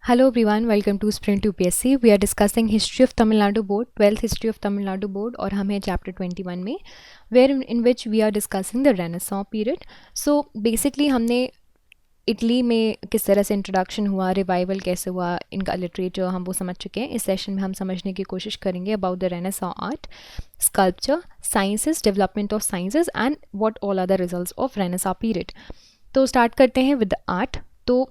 Hello everyone, welcome to Sprint UPSC. We are discussing history of Tamil Nadu board, 12th history of Tamil Nadu board और हम हैं chapter 21 में where in which we are discussing the Renaissance period. So basically हमने Italy में किस तरह से introduction हुआ, रिवाइवल कैसे हुआ, इनका लिटरेचर हम वो समझ चुके हैं. इस सेशन में हम समझने की कोशिश करेंगे about the renaissance art, sculpture, sciences, development of sciences and what all are the results of renaissance period. तो स्टार्ट करते हैं विद आर्ट. तो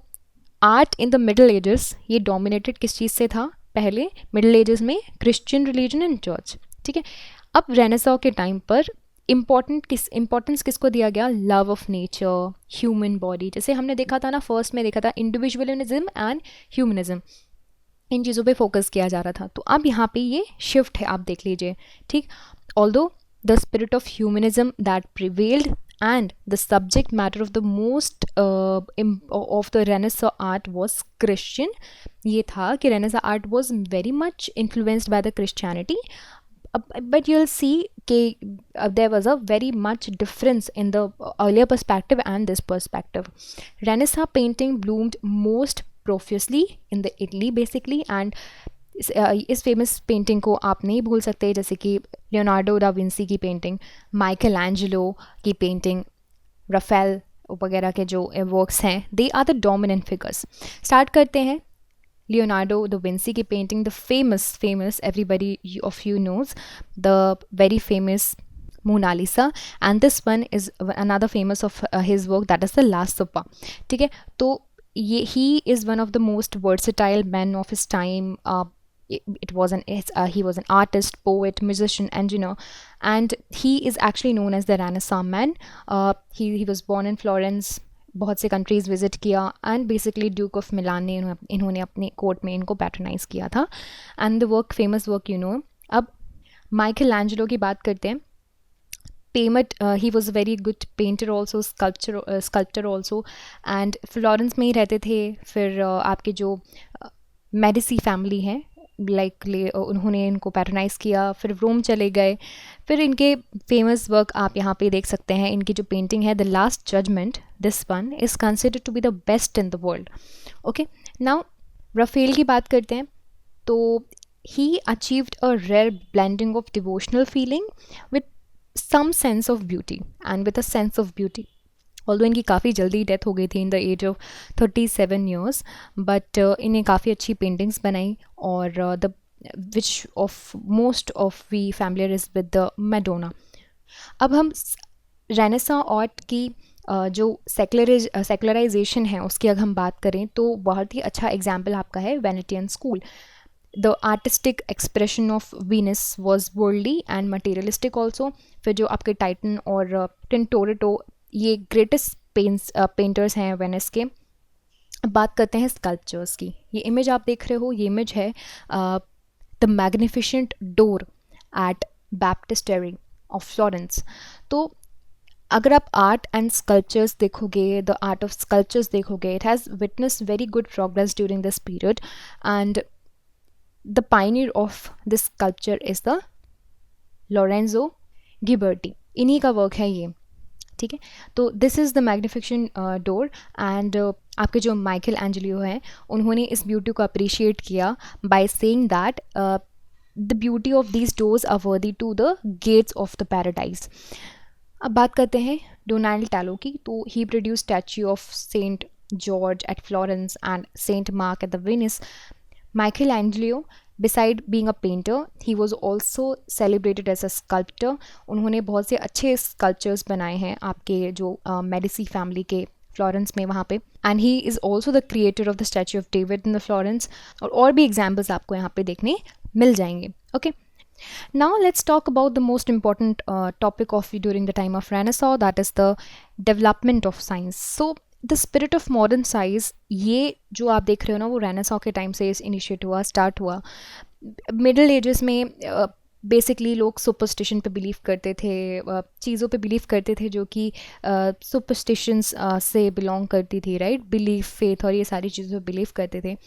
art in the middle ages ये डोमिनेटेड किस चीज़ से था? पहले मिडल एजेस में क्रिश्चियन रिलीजन एंड चर्च. ठीक है. अब रेनेसां के टाइम पर इम्पोर्टेंस किसको दिया गया? Love of nature, human body. जैसे हमने देखा था ना, फर्स्ट में देखा था इंडिविजुअलिज्म एंड ह्यूमनिज्म, इन चीज़ों पे फोकस किया जा रहा था. तो अब यहाँ पे ये शिफ्ट है, आप देख लीजिए. ठीक. Although the spirit of humanism that prevailed and the subject matter of the most of the Renaissance art was Christian. ये था कि Renaissance art was very much influenced by the Christianity, but you'll see there was a very much difference in the earlier perspective and this perspective. Renaissance painting bloomed most profusely in the Italy basically, and इस famous painting को आप नहीं भूल सकते, जैसे कि Leonardo da Vinci की painting, Michelangelo की पेंटिंग, राफेल वगैरह के जो वर्क्स हैं, they are the dominant figures. Start करते हैं लियोनार्डो दा विंसी की painting, the famous everybody of you knows the very famous Mona Lisa, and this one is another famous of his work, that is the Last Supper. ठीक है. तो ये he is one of the most versatile men of his time. He was an artist, poet, musician, engineer, and he is actually known as the Renaissance man. He was born in Florence, बहुत से countries visit किया, and basically Duke of Milan ने इन्होंने अपने court में इनको patronise किया था. And the work, famous work you know. अब माइकल एंजेलो की बात करते हैं. He was a very good painter also, sculpture also, and Florence में ही रहते थे. फिर आपके जो मेडिसी फैमिली हैं, उन्होंने इनको पैट्रोनाइज किया. फिर रोम चले गए. फिर इनके फेमस वर्क आप यहाँ पे देख सकते हैं. इनकी जो पेंटिंग है the last judgment, this one is considered to be the best in the world. Okay. Now Raphael की बात करते हैं. तो he achieved a rare blending of devotional feeling with some sense of beauty and with a sense of beauty. Although इनकी काफ़ी जल्दी death हो गई थी in the age of 37 years, but इन्हें काफ़ी अच्छी पेंटिंग्स बनाई. और the which of most of we familiar is with the Madonna. अब हम रेनेसां आर्ट की जो सेकुलराइजेशन है उसकी अगर हम बात करें तो बहुत ही अच्छा एग्जाम्पल आपका है Venetian school. The artistic expression of Venus was worldly and materialistic also. फिर जो आपके टाइटन और टिंटोरेटो, ये ग्रेटेस्ट पेंटर्स हैं वेनिस के. बात करते हैं स्कल्पचर्स की. ये इमेज आप देख रहे हो, ये इमेज है the magnificent door at baptistery of Florence. तो अगर आप आर्ट एंड स्कल्पचर्स देखोगे, द आर्ट ऑफ स्कल्पचर्स देखोगे, it has witness very good progress during this period, and the pioneer of this sculpture is the Lorenzo Ghiberti. इन्हीं का work है ये. ठीक है. तो this is the magnificent door, and आपके जो माइकल एंजेलो हैं उन्होंने इस ब्यूटी को अप्रिशिएट किया by saying that the beauty of these doors are worthy to the gates of the paradise. अब बात करते हैं डोनाल्डो की. तो he produce statue of Saint George at Florence and Saint Mark at the Venice. Michelangelo, beside being a painter, he was also celebrated as a sculptor. उन्होंने बहुत से अच्छे sculptures बनाए हैं आपके जो मेडिसी फैमिली के फ्लोरेंस में वहाँ पे. And he is also the creator of the statue of David in the Florence. और भी एग्जाम्पल्स आपको यहाँ पे देखने मिल जाएंगे. Okay. Now let's talk about the most important topic of during the time of Renaissance, that is the development of science. So the spirit of modern science, ये जो आप देख रहे हो ना, वो रेनेसां के टाइम से इनिशिएट हुआ, स्टार्ट हुआ. मिडल एजेस में बेसिकली लोग सुपरस्टिशन पे बिलीव करते थे, चीज़ों पे बिलीव करते थे जो कि सुपरस्टिशंस से बिलोंग करती थी, राइट. बिलीफ, फेथ और ये सारी चीज़ों पे बिलीव करते थे,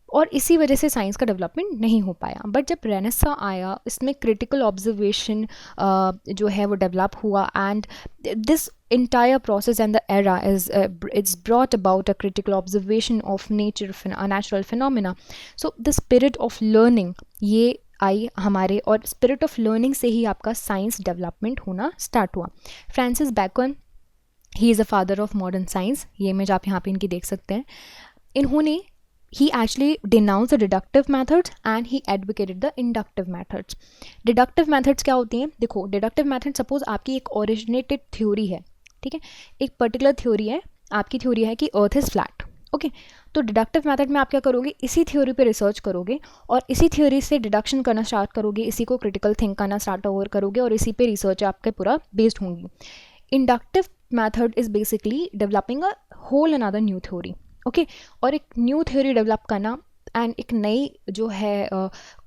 और इसी वजह से साइंस का डेवलपमेंट नहीं हो पाया. बट जब रेनेसां आया, इसमें क्रिटिकल ऑब्जर्वेशन जो है वो डेवलप हुआ, and this entire process and the era is it's brought about a critical observation of natural phenomena. So the spirit of learning ये आई हमारे, और स्पिरिट ऑफ लर्निंग से ही आपका साइंस डेवलपमेंट होना स्टार्ट हुआ. Francis bacon, he is a father of modern science, ये image आप यहाँ पे इनकी देख सकते हैं. इन्होंने he actually denounced the deductive methods and he advocated the inductive methods. Deductive methods क्या होती हैं? देखो, deductive method सपोज आपकी एक originated theory है, ठीक है, एक पर्टिकुलर थ्योरी है, आपकी थ्योरी है कि अर्थ इज़ फ्लैट, ओके. तो डिडक्टिव मेथड में आप क्या करोगे, इसी थ्योरी पे रिसर्च करोगे और इसी थ्योरी से डिडक्शन करना स्टार्ट करोगे, इसी को क्रिटिकल थिंक करना स्टार्ट ओवर करोगे और इसी पे रिसर्च आपके पूरा बेस्ड होंगी. Inductive method is basically developing a whole another new theory, okay. और एक न्यू थ्योरी डेवलप करना एंड एक नई जो है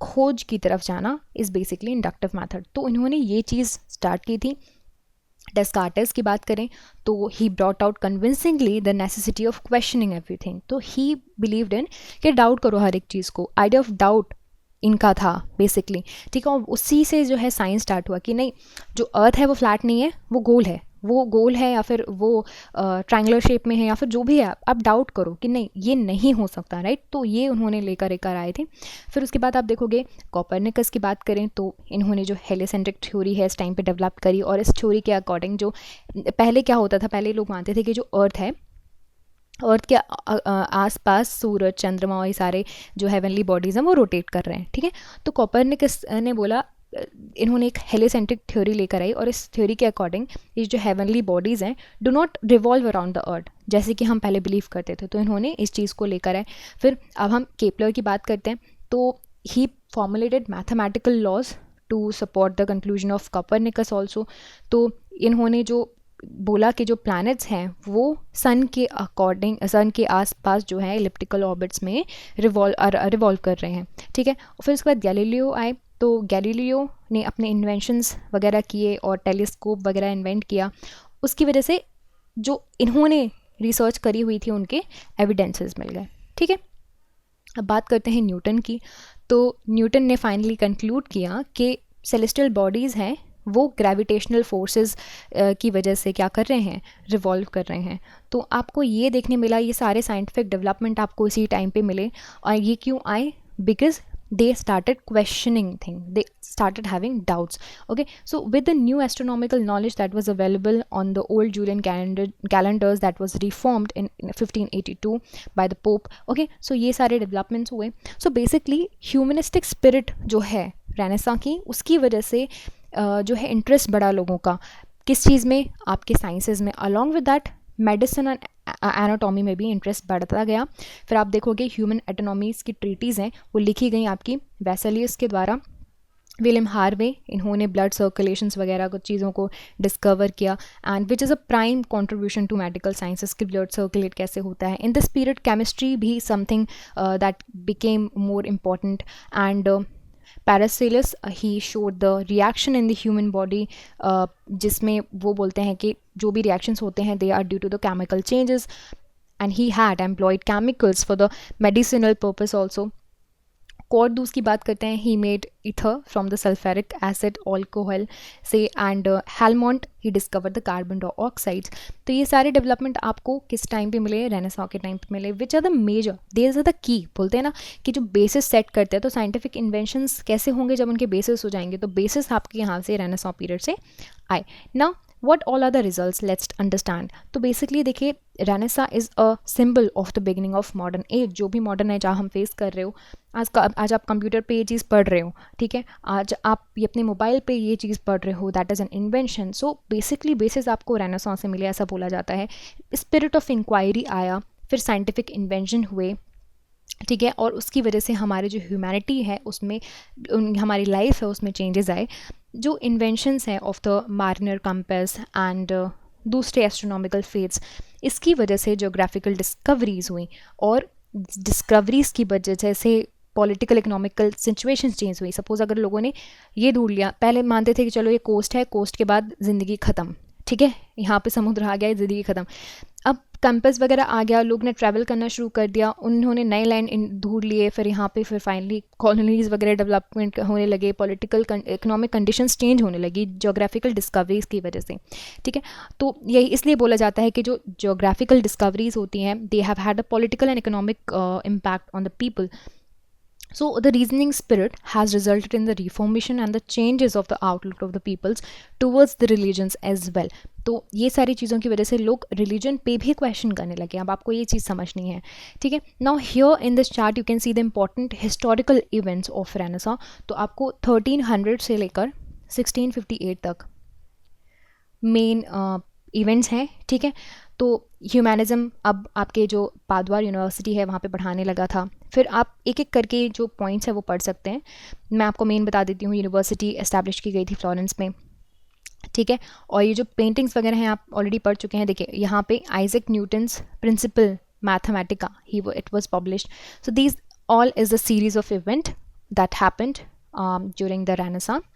खोज की तरफ जाना इज़ बेसिकली इंडक्टिव मेथड. तो इन्होंने ये चीज़ स्टार्ट की थी. डेस्कार्टेस की बात करें तो he brought out convincingly the necessity of questioning everything. तो ही बिलीव्ड इन कि डाउट करो हर एक चीज़ को. आइडिया ऑफ डाउट इनका था बेसिकली, ठीक है. और उसी से जो है साइंस स्टार्ट हुआ कि नहीं, जो अर्थ है वो फ्लैट नहीं है, वो गोल है या फिर वो ट्रायंगुलर शेप में है या फिर जो भी है, आप डाउट करो कि नहीं ये नहीं हो सकता, राइट. तो ये उन्होंने लेकर आए थे. फिर उसके बाद आप देखोगे कोपरनिकस की बात करें तो इन्होंने जो हेलिसेंट्रिक थ्योरी है इस टाइम पे डेवलप करी. और इस थ्योरी के अकॉर्डिंग जो पहले क्या होता था, पहले लोग मानते थे कि जो अर्थ है, अर्थ के आसपास सूरज, चंद्रमा और ये सारे जो हेवनली बॉडीज़ हैं वो रोटेट कर रहे हैं, ठीक है. तो कोपरनिकस ने बोला, इन्होंने एक हेलिसेंट्रिक थ्योरी लेकर आई और इस थ्योरी के अकॉर्डिंग ये जो हेवनली बॉडीज़ हैं do not revolve around the earth जैसे कि हम पहले बिलीव करते थे. तो इन्होंने इस चीज़ को लेकर आए. फिर अब हम केपलर की बात करते हैं तो he formulated mathematical laws to support the conclusion of Copernicus also. तो इन्होंने जो बोला कि जो प्लैनेट्स हैं वो सन के आसपास जो है इलिप्टिकल ऑर्बिट्स में रिवॉल्व कर रहे हैं, ठीक है. फिर उसके बाद गैलीलियो आए. तो गैलीलियो ने अपने इन्वेंशंस वगैरह किए और टेलीस्कोप वगैरह इन्वेंट किया. उसकी वजह से जो इन्होंने रिसर्च करी हुई थी उनके एविडेंसेस मिल गए, ठीक है. अब बात करते हैं न्यूटन की. तो न्यूटन ने फाइनली कंक्लूड किया कि सेलेस्टियल बॉडीज़ हैं वो ग्रेविटेशनल फोर्सेस की वजह से क्या कर रहे हैं, रिवॉल्व कर रहे हैं. तो आपको ये देखने मिला, ये सारे साइंटिफिक डेवलपमेंट आपको इसी टाइम पे मिले. और ये क्यों आए, because they started questioning things, they started having doubts, okay. So with the new astronomical knowledge that was available on the old Julian calendars that was reformed in 1582 by the Pope, okay. So ये सारे developments हुए. So basically humanistic spirit जो है renaissance की, उसकी वजह से जो है इंटरेस्ट बढ़ा लोगों का किस चीज़ में, आपके साइंसेज में. Along with that medicine and anatomy में भी इंटरेस्ट बढ़ता गया. फिर आप देखोगे ह्यूमन एटोनॉमीज़ की ट्रीटीज़ हैं वो लिखी गई आपकी वेसेलियस के द्वारा. विलियम हार्वे, इन्होंने ब्लड सर्कुलेशंस वगैरह कुछ चीज़ों को डिस्कवर किया and which is a prime contribution to medical sciences कि ब्लड सर्कुलेट कैसे होता है. इन दिस पीरियड केमिस्ट्री भी something that became more important. And Paracelsus, he showed the reaction in the human body, जिसमें वो बोलते हैं कि जो भी रिएक्शंस होते हैं they are due to the chemical changes. And he had employed chemicals for the medicinal purpose also. Cordus की बात करते हैं, he made ether from the sulphuric acid alcohol से. And Helmont, he discovered the carbon dioxides. तो ये सारे development आपको किस टाइम पे मिले, रेनेसां के टाइम पे मिले. Which are the major, there are the key, बोलते हैं ना कि जो बेसिस सेट करते हैं. तो साइंटिफिक इन्वेंशंस कैसे होंगे जब उनके बेसिस हो जाएंगे, तो बेसिस आपके यहाँ से रेनेसां पीरियड से आए. Now what all are the results, let's understand. तो बेसिकली देखिए, renaissance is a symbol of the beginning of modern age. जो भी मॉडर्न एज हम फेस कर रहे हो, आज आप कंप्यूटर पे ये चीज़ पढ़ रहे हो, ठीक है, आज आप ये अपने मोबाइल पे ये चीज़ पढ़ रहे हो, that is an invention. So basically basis आपको रेनेसां से मिले, ऐसा बोला जाता है. स्पिरिट ऑफ इंक्वायरी आया, फिर साइंटिफिक इन्वेंशन हुए, ठीक है. और उसकी वजह से हमारी जो ह्यूमैनिटी है उसमें, हमारी लाइफ है उसमें चेंजेस आए. जो इन्वेंशंस हैं of the Marner compass and दूसरे एस्ट्रोनॉमिकल फेट्स, इसकी वजह से जोग्राफिकल डिस्कवरीज हुई. और डिस्कवरीज की वजह से पॉलिटिकल इकोनॉमिकल सिचुएशंस चेंज हुई. सपोज अगर लोगों ने ये ढूंढ लिया, पहले मानते थे कि चलो ये कोस्ट है, कोस्ट के बाद ज़िंदगी ख़त्म, ठीक है, यहाँ पे समुद्र आ गया, ज़िंदगी ख़त्म. अब कैंपस वगैरह आ गया, लोग ने ट्रैवल करना शुरू कर दिया, उन्होंने नए लैंड ढूंढ लिए, फिर यहाँ पे फिर फाइनली कॉलोनीज़ वगैरह डेवलपमेंट होने लगे, पॉलिटिकल इकोनॉमिक कंडीशंस चेंज होने लगी जोग्राफिकल डिस्कवरीज़ की वजह से, ठीक है। तो यही इसलिए बोला जाता है कि जो जोग्राफिकल डिस्कवरीज़ होती हैं they have had a political and economic impact on the people. So the reasoning spirit has resulted in the reformation and the changes of the outlook of the peoples towards the religions as well. तो ये सारी चीज़ों की वजह से लोग religion पे भी क्वेश्चन करने लगे. अब आपको ये चीज़ समझनी है, ठीक है. Now here in this chart you can see the important historical events of renaissance. तो आपको 1300 से लेकर 1658 तक मेन इवेंट्स हैं, ठीक है. तो ह्यूमैनिज़्म अब आपके जो पादवा यूनिवर्सिटी है वहाँ पे पढ़ाने लगा था. फिर आप एक एक करके जो पॉइंट्स है वो पढ़ सकते हैं. मैं आपको मेन बता देती हूँ. यूनिवर्सिटी एस्टैब्लिश की गई थी फ्लोरेंस में, ठीक है. और ये जो पेंटिंग्स वगैरह हैं आप ऑलरेडी पढ़ चुके हैं. देखिए यहाँ पे Isaac Newton's principle mathematica it was published. So these all is a series of event that happened during the Renaissance.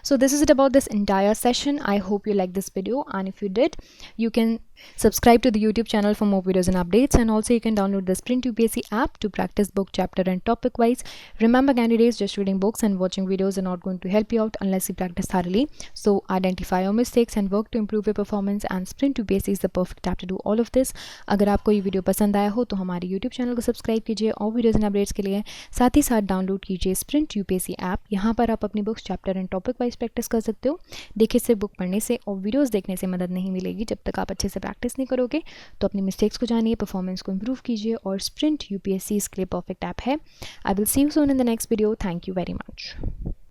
So this is it about this entire session. I hope you liked this video, and if you did, you can subscribe to the YouTube channel for more videos and updates, and also you can download the Sprint UPSC app to practice book chapter and topic wise. Remember candidates, just reading books and watching videos are not going to help you out unless you practice thoroughly. So identify your mistakes and work to improve your performance, and Sprint UPSC is the perfect app to do all of this. अगर आपको ये video पसंद आया हो तो हमारे YouTube channel को subscribe कीजिए और वीडियोज़ एंड अपडेट्स के लिए साथ ही साथ डाउनलोड कीजिए स्प्रिंट यूपीएससी ऐप. यहाँ पर आप अपनी books chapter and topic wise practice कर सकते हो. देखिए सिर्फ बुक पढ़ने से और वीडियोस देखने से मदद नहीं मिलेगी. जब तक आप अच्छे से प्रैक्टिस नहीं करोगे तो अपनी मिस्टेक्स को जानिए, परफॉर्मेंस को इम्प्रूव कीजिए, और स्प्रिंट यूपीएससी इसके लिए परफेक्ट ऐप है. I will see you soon in the next video. Thank you very much.